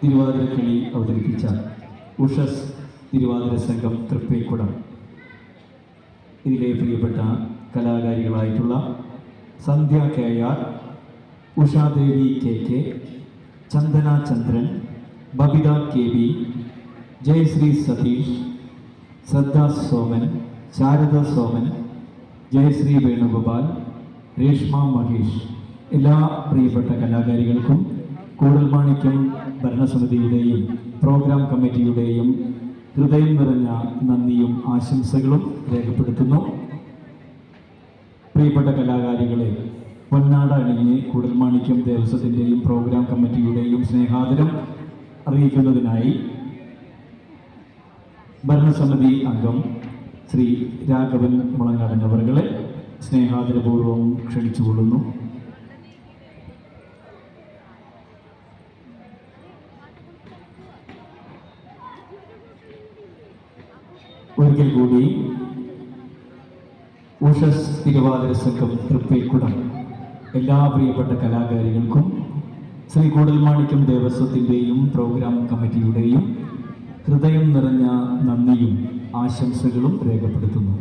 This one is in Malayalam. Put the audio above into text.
തിരുവാതിരക്കളി അവതരിപ്പിച്ച ഉഷസ് തിരുവാതിര സംഘം തൃപ്പേക്കുടം. ഇതിലെ പ്രിയപ്പെട്ട കലാകാരികളായിട്ടുള്ള സന്ധ്യ KR, ഉഷാദേവി KK, ചന്ദന ചന്ദ്രൻ, ബബിത KB, ജയശ്രീ സതീഷ്, ശ്രദ്ധ സോമൻ, ശാരദ സോമൻ, ജയശ്രീ വേണുഗോപാൽ, രേഷ്മ മഹേഷ്, എല്ലാ പ്രിയപ്പെട്ട കലാകാരികൾക്കും കൂടൽമാണിക്യം ഭരണസമിതിയുടെയും പ്രോഗ്രാം കമ്മിറ്റിയുടെയും ഹൃദയം നിറഞ്ഞ നന്ദിയും ആശംസകളും രേഖപ്പെടുത്തുന്നു. പ്രിയപ്പെട്ട കലാകാരികളെ, പൊന്നാട അണിഞ്ഞ് കൂടൽമാണിക്യം ദേവസ്വത്തിൻ്റെയും പ്രോഗ്രാം കമ്മിറ്റിയുടെയും സ്നേഹാദരം അറിയിക്കുന്നതിനായി ഭരണസമിതി അംഗം ശ്രീ രാഘവൻ മുളങ്ങാടൻ അവരുകളെ സ്നേഹാദരപൂർവ്വം ക്ഷണിച്ചുകൊള്ളുന്നു. ഒരിക്കൽ കൂടി ഉഷസ് തിരുവാതിര സംഘം തൃപ്പേക്കുടം എല്ലാ പ്രിയപ്പെട്ട കലാകാരികൾക്കും ശ്രീ കൂടൽമാണിക്യം ദേവസ്വത്തിൻ്റെയും പ്രോഗ്രാം കമ്മിറ്റിയുടെയും ഹൃദയം നിറഞ്ഞ നന്ദിയും ആശംസകളും രേഖപ്പെടുത്തുന്നു.